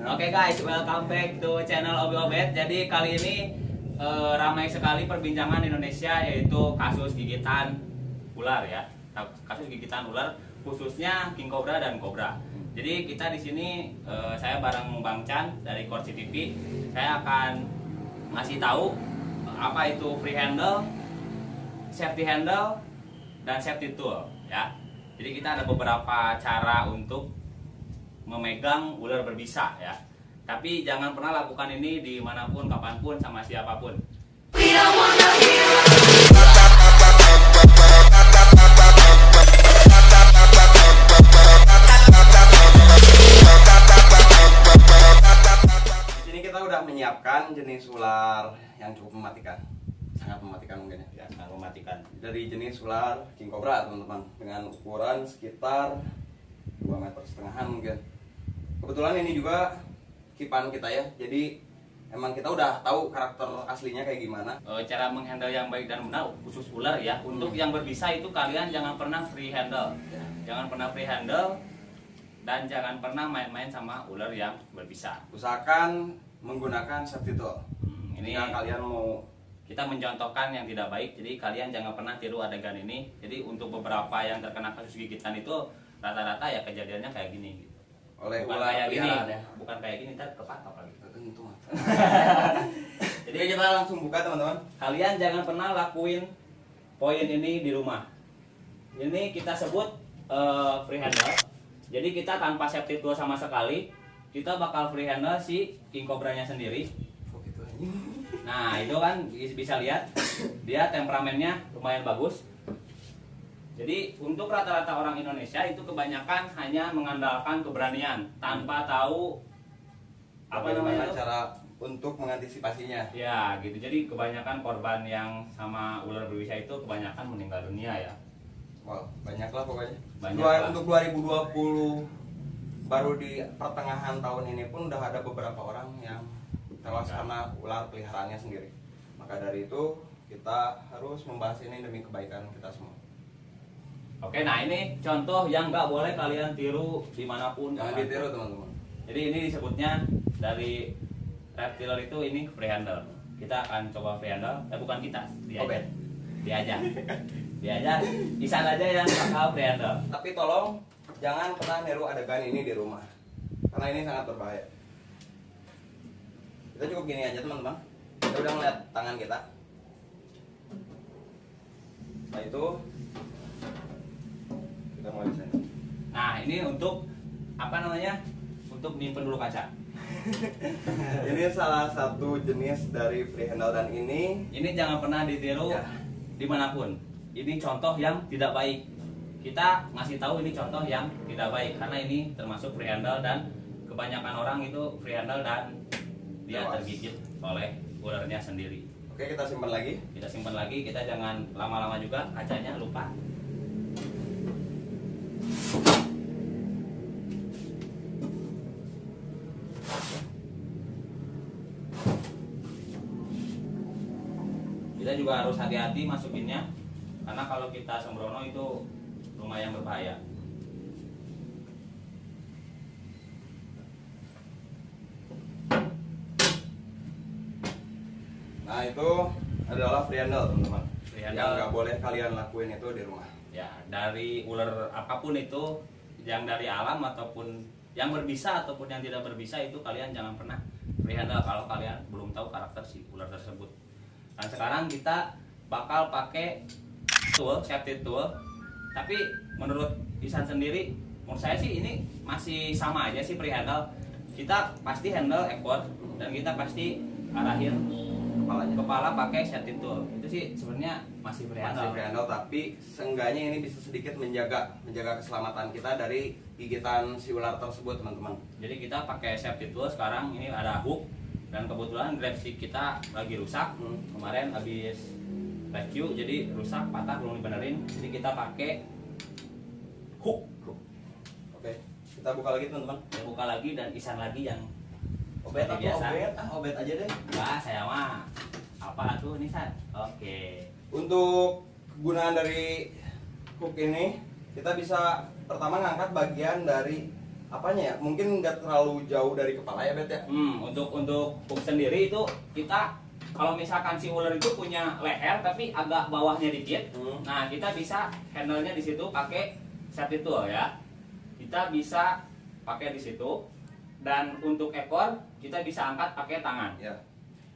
Oke guys, welcome back to channel Obi Obet. Jadi kali ini ramai sekali perbincangan di Indonesia, yaitu kasus gigitan ular ya. Kasus gigitan ular khususnya king cobra dan cobra. Jadi kita di sini saya bareng Bang Chan dari Korci TV. Saya akan ngasih tahu apa itu free handle, safety handle, dan safety tool ya. Jadi kita ada beberapa cara untuk memegang ular berbisa ya. Tapi jangan pernah lakukan ini dimanapun, kapanpun, sama siapapun. Ini kita udah menyiapkan jenis ular yang cukup mematikan, sangat mematikan mungkin ya. Sangat mematikan. Dari jenis ular king cobra teman-teman, dengan ukuran sekitar 2,5 meter mungkin. Kebetulan ini juga kipan kita ya, jadi emang kita udah tahu karakter aslinya kayak gimana. Cara menghandle yang baik dan benar khusus ular ya. Untuk yang berbisa itu kalian jangan pernah free handle. Jangan pernah free handle dan jangan pernah main-main sama ular yang berbisa. Usahakan menggunakan safety tool. Ini Jika kalian mau, kita mencontohkan yang tidak baik, jadi kalian jangan pernah tiru adegan ini. Jadi untuk beberapa yang terkena kasus gigitan itu rata-rata ya kejadiannya kayak gini gitu. oleh Bukan ular kayak gini, peliharaan ya. bukan kayak gini, ntar kepatok lagi. Tentu. Jadi Jadi kita langsung buka teman-teman. kalian jangan pernah lakuin poin ini di rumah. Ini kita sebut free handle. Jadi kita tanpa safety tool sama sekali, kita bakal free handle si king cobra-nya sendiri. Oh, gitu anjing. Nah itu kan bisa lihat dia temperamennya lumayan bagus. Jadi untuk rata-rata orang Indonesia itu kebanyakan hanya mengandalkan keberanian tanpa tahu apa namanya itu? Cara untuk mengantisipasinya. Ya gitu. Jadi kebanyakan korban yang sama ular berbisa itu kebanyakan meninggal dunia ya. Wow, banyak lah pokoknya. Banyak lah. Untuk 2020 baru di pertengahan tahun ini pun udah ada beberapa orang yang tewas karena ular peliharaannya sendiri. Maka dari itu kita harus membahas ini demi kebaikan kita semua. Oke, nah ini contoh yang nggak boleh kalian tiru dimanapun. Jangan ditiru teman-teman. Jadi ini disebutnya dari reptil itu ini free handle. Kita akan coba free handle. Bukan kita, dia aja. Dia aja. Dia aja. Isan aja yang bakal free handle. Tapi tolong jangan pernah niru adegan ini di rumah, karena ini sangat berbahaya. Kita cukup gini aja teman-teman. Kita udah ngeliat tangan kita. Setelah itu kita mulai di sini. Nah ini untuk apa namanya? Untuk nyimpen dulu kaca. Ini salah satu jenis dari free handle dan ini Jangan pernah ditiru ya, dimanapun. Ini contoh yang tidak baik. Kita ngasih tahu ini contoh yang tidak baik karena ini termasuk free handle dan kebanyakan orang itu free handle dan dia Tewas. tergigit oleh ularnya sendiri. Oke, kita simpan lagi. Kita simpan lagi, kita jangan lama-lama juga kacanya lupa. Kita juga harus hati-hati masukinnya karena kalau kita sembrono itu lumayan berbahaya. Nah, itu adalah free handle teman-teman. Free Yang handle. nggak boleh kalian lakuin itu di rumah. Ya, dari ular apapun itu, yang dari alam ataupun yang berbisa ataupun yang tidak berbisa itu kalian jangan pernah free handle kalau kalian belum tahu karakter si ular tersebut. Dan sekarang kita bakal pakai tool, safety tool. Tapi menurut Isan sendiri, menurut saya sih ini masih sama aja sih free handle. Kita pasti handle ekor dan kita pasti arahin kepala pakai safety tool. Itu sih sebenarnya masih free handle. Masih free handle, tapi seenggaknya ini bisa sedikit menjaga keselamatan kita dari gigitan si ular tersebut teman-teman. Jadi kita pakai safety tool sekarang ini ada hook dan kebetulan grab stick kita lagi rusak. Kemarin habis rescue jadi rusak, patah, belum dibenerin. Jadi kita pakai hook. Oke, kita buka lagi teman-teman. Kita buka lagi dan Isan lagi yang Obet seperti atau biasa. obet aja deh. Wah, saya mah apa tuh nih San? Oke. Untuk kegunaan dari hook ini, kita bisa pertama ngangkat bagian dari apanya ya, mungkin nggak terlalu jauh dari kepala ya Bet ya. Untuk hook sendiri itu kita kalau misalkan si ular itu punya leher tapi agak bawahnya dikit, nah kita bisa handle-nya di situ pakai safety tool ya. Kita bisa pakai di situ, dan untuk ekor kita bisa angkat pakai tangan. Ya.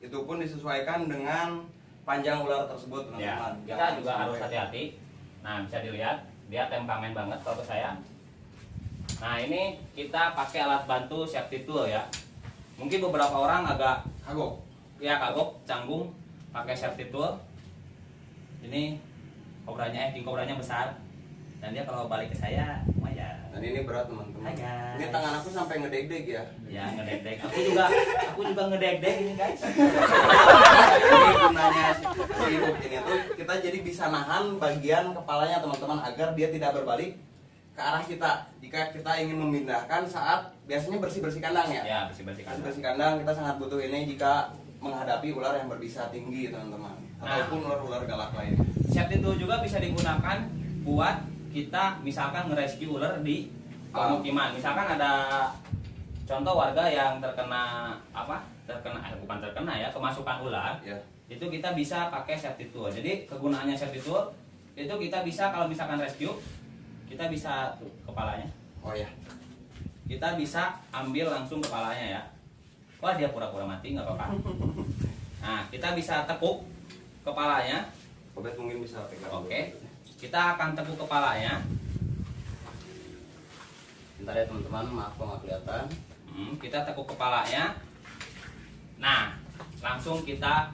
Itu pun disesuaikan dengan panjang ular tersebut Ya, teman-teman. kita juga harus hati-hati. Nah, bisa dilihat dia temperamen banget kalau ke saya. Nah, ini kita pakai alat bantu safety tool ya. Mungkin beberapa orang agak kagok, canggung pakai safety tool. Ini king kobranya besar, dan dia kalau balik ke saya lumayan. Dan ini berat teman-teman. Hai, guys. Ini tangan aku sampai ngedeg-deg ya. Ya, ngedeg-deg. Aku juga ngedeg-deg ini guys. Ini gunanya si hook ini tuh kita jadi bisa nahan bagian kepalanya teman-teman agar dia tidak berbalik ke arah kita jika kita ingin memindahkan saat biasanya bersih-bersih kandang ya. Ya, bersih-bersih kandang. Bersih-bersih kandang kita sangat butuh ini jika menghadapi ular yang berbisa tinggi teman-teman, ataupun ular-ular galak lain. Safety tool juga bisa digunakan buat kita misalkan nge-rescue ular di pemukiman. Misalkan ada contoh warga yang terkena kemasukan ular Ya. Itu kita bisa pakai safety tool. Jadi kegunaannya safety tool itu kita bisa kalau misalkan rescue, kita bisa tuh kepalanya, Oh ya. kita bisa ambil langsung kepalanya ya. Wah, dia pura-pura mati, nggak apa-apa. Nah, kita bisa tekuk kepalanya. Obet mungkin bisa pegang. Oke, kita akan tekuk kepalanya. Bentar ya teman-teman, maaf kalau nggak kelihatan. Kita tekuk kepalanya. Nah, langsung kita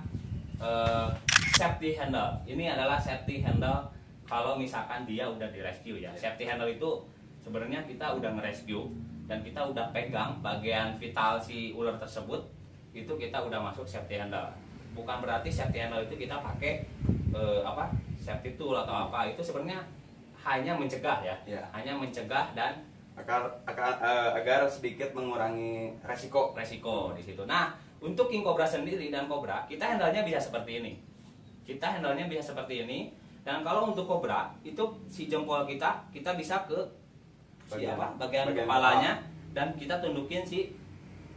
safety handle. Ini adalah safety handle kalau misalkan dia udah di rescue ya. Safety handle itu sebenarnya kita udah nge-rescue dan kita udah pegang bagian vital si ular tersebut, itu kita udah masuk safety handle. Bukan berarti safety handle itu kita pakai safety tool atau apa. Itu sebenarnya hanya mencegah ya. Hanya mencegah dan agar sedikit mengurangi resiko di situ. Nah, untuk king cobra sendiri dan cobra, kita handle-nya bisa seperti ini. Dan kalau untuk cobra itu si jempol kita bisa ke bagian kepalanya, dan kita tundukin si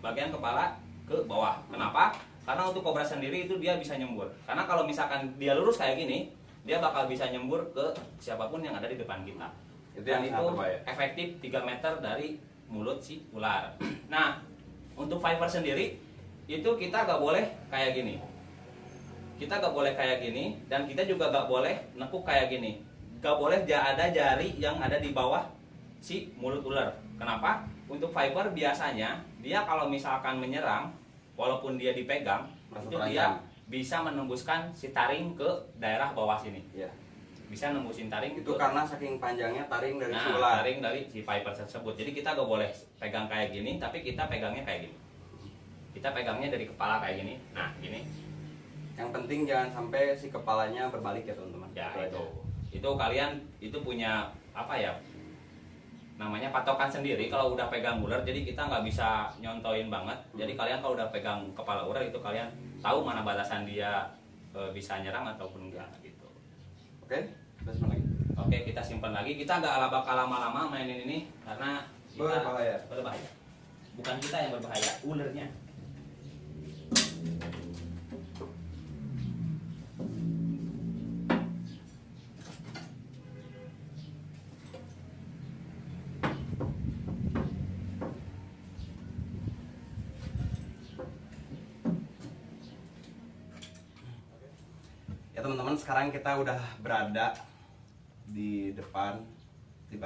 bagian kepala ke bawah. Kenapa? Karena untuk cobra sendiri itu dia bisa nyembur. Karena kalau misalkan dia lurus kayak gini, dia bakal bisa nyembur ke siapapun yang ada di depan kita. Dan itu efektif 3 meter dari mulut si ular. Nah, untuk viper sendiri itu kita gak boleh kayak gini. Dan kita juga gak boleh nekuk kayak gini. Gak boleh ada jari yang ada di bawah si mulut ular. Kenapa? Untuk viper biasanya dia kalau misalkan menyerang, walaupun dia dipegang, itu dia bisa menembuskan si taring ke daerah bawah sini. Ya. Bisa nembusin taring itu karena saking panjangnya taring dari si ular. Taring dari si viper tersebut. Jadi kita gak boleh pegang kayak gini, tapi kita pegangnya kayak gini. Kita pegangnya dari kepala kayak gini. Nah, gini. Yang penting jangan sampai si kepalanya berbalik ya teman-teman. Ya, itu kalian itu punya namanya patokan sendiri kalau udah pegang ular. Jadi kita nggak bisa nyontoin banget. Jadi kalian kalau udah pegang kepala ular itu kalian tahu mana batasan dia bisa nyerang ataupun enggak gitu. Oke, kita simpan lagi. Oke, kita simpan lagi. Kita nggak bakal lama-lama mainin ini karena kita berbahaya. Bukan kita yang berbahaya, ularnya. Teman-teman, sekarang kita udah berada di depan di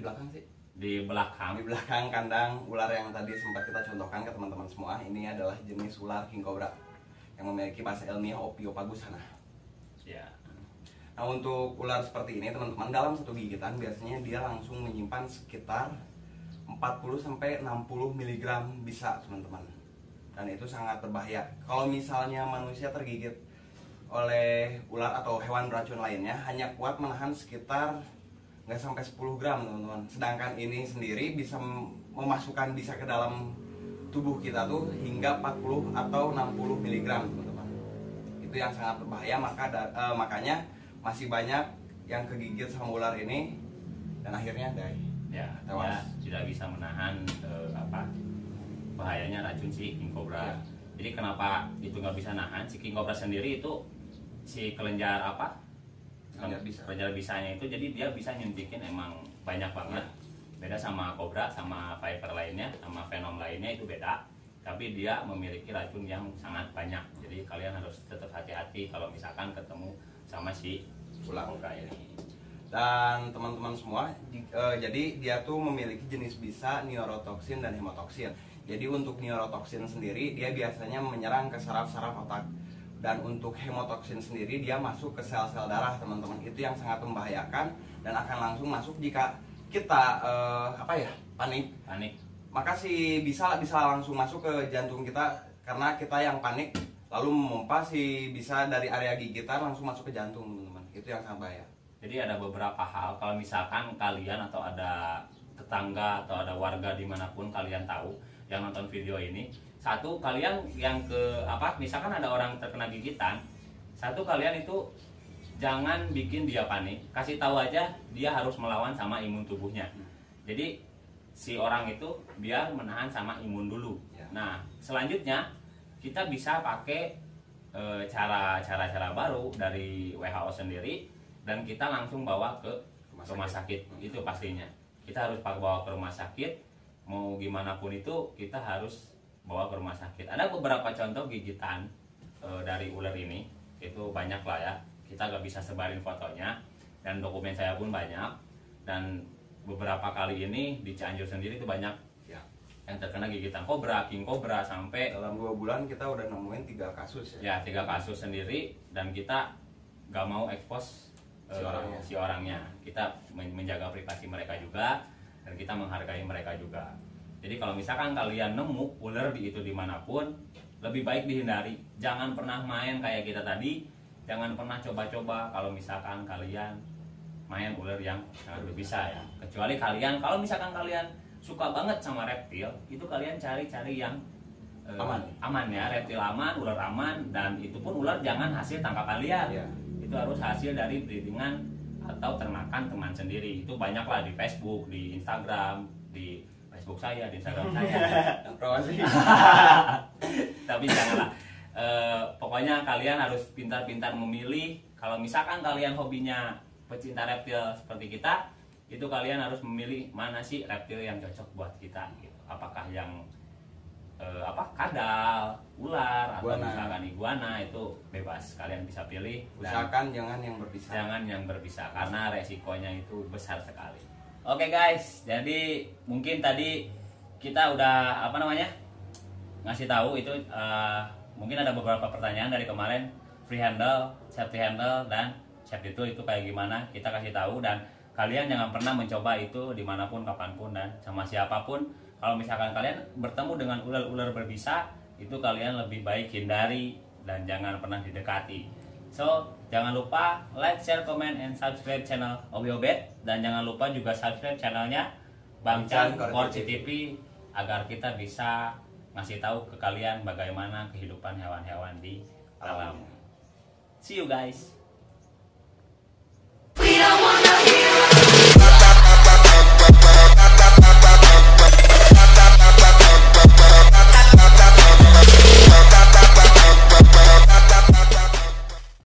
belakang sih, di belakang kandang ular yang tadi sempat kita contohkan ke teman-teman semua. Ini adalah jenis ular king cobra yang memiliki bahasa ilmiah Ophiophagus sana ya. Nah, untuk ular seperti ini teman-teman, dalam satu gigitan biasanya dia langsung menyimpan sekitar 40-60 mg bisa teman-teman, dan itu sangat berbahaya. Kalau misalnya manusia tergigit oleh ular atau hewan beracun lainnya, hanya kuat menahan sekitar nggak sampai 10 gram teman-teman. Sedangkan ini sendiri bisa memasukkan bisa ke dalam tubuh kita tuh hingga 40 atau 60 mg teman-teman. Itu yang sangat berbahaya. Makanya masih banyak yang kegigit sama ular ini dan akhirnya die. ya tewas. dia tidak bisa menahan bahayanya racun si king cobra. Ya. Jadi kenapa itu nggak bisa nahan? Si king cobra sendiri itu si kelenjar kelenjar bisanya itu, jadi dia bisa nyuntikin emang banyak banget. Beda sama cobra, sama viper lainnya, sama venom lainnya itu beda. Tapi dia memiliki racun yang sangat banyak. Jadi kalian harus tetap hati-hati kalau misalkan ketemu sama si ular cobra ini. Dan teman-teman semua, jadi dia tuh memiliki jenis bisa neurotoxin dan hemotoksin. Jadi untuk neurotoxin sendiri dia biasanya menyerang ke saraf-saraf otak, dan untuk hemotoksin sendiri dia masuk ke sel-sel darah teman-teman. Itu yang sangat membahayakan dan akan langsung masuk jika kita panik. Maka si bisa langsung masuk ke jantung kita, karena kita yang panik lalu memompa si bisa dari area gigitan langsung masuk ke jantung teman-teman. Itu yang sangat bahaya. Jadi ada beberapa hal, kalau misalkan kalian atau ada tetangga atau ada warga dimanapun kalian tahu yang nonton video ini, satu, kalian yang misalkan ada orang terkena gigitan, satu, kalian itu jangan bikin dia panik, kasih tahu aja dia harus melawan sama imun tubuhnya. Jadi si orang itu biar menahan sama imun dulu. Nah selanjutnya kita bisa pakai cara-cara baru dari WHO sendiri, dan kita langsung bawa ke rumah sakit. Itu pastinya kita harus bawa ke rumah sakit, mau gimana pun itu kita harus bawa ke rumah sakit. Ada beberapa contoh gigitan dari ular ini, itu banyak lah ya, kita gak bisa sebarin fotonya, dan dokumen saya pun banyak. Dan beberapa kali ini di Cianjur sendiri itu banyak yang terkena gigitan kobra, king cobra, sampai dalam 2 bulan kita udah nemuin 3 kasus ya. 3 kasus sendiri, dan kita gak mau expose si orangnya. Kita menjaga privasi mereka juga, dan kita menghargai mereka juga. Jadi kalau misalkan kalian nemu ular di dimanapun, lebih baik dihindari. Jangan pernah main kayak kita tadi, jangan pernah coba-coba kalau misalkan kalian main ular yang sangat berbisa ya. Kecuali kalian, kalau misalkan kalian suka banget sama reptil, itu kalian cari-cari yang aman ya, reptil aman, ular aman, dan itu pun ular jangan hasil tangkapan liar. Itu harus hasil dari breedingan atau ternakan teman sendiri. Itu banyak lah di Facebook, di Instagram, di Facebook saya, di Instagram saya. Tapi janganlah. Pokoknya kalian harus pintar-pintar memilih. Kalau misalkan kalian hobinya pecinta reptil seperti kita, itu kalian harus memilih mana sih reptil yang cocok buat kita. Gitu. Apakah yang kadal, ular, atau misalkan iguana, itu bebas, kalian bisa pilih. Usahakan jangan yang berbisa karena resikonya itu besar sekali. Oke guys, jadi mungkin tadi kita udah ngasih tahu itu, mungkin ada beberapa pertanyaan dari kemarin, free handle, safety handle, dan safety tool itu kayak gimana, kita kasih tahu. Dan kalian jangan pernah mencoba itu dimanapun, kapanpun, dan sama siapapun. Kalau misalkan kalian bertemu dengan ular-ular berbisa, itu kalian lebih baik hindari dan jangan pernah didekati. So, jangan lupa like, share, comment, and subscribe channel Obi Obed. Dan jangan lupa juga subscribe channelnya Bang Chan Korci TV, agar kita bisa ngasih tahu ke kalian bagaimana kehidupan hewan-hewan di alam. See you guys.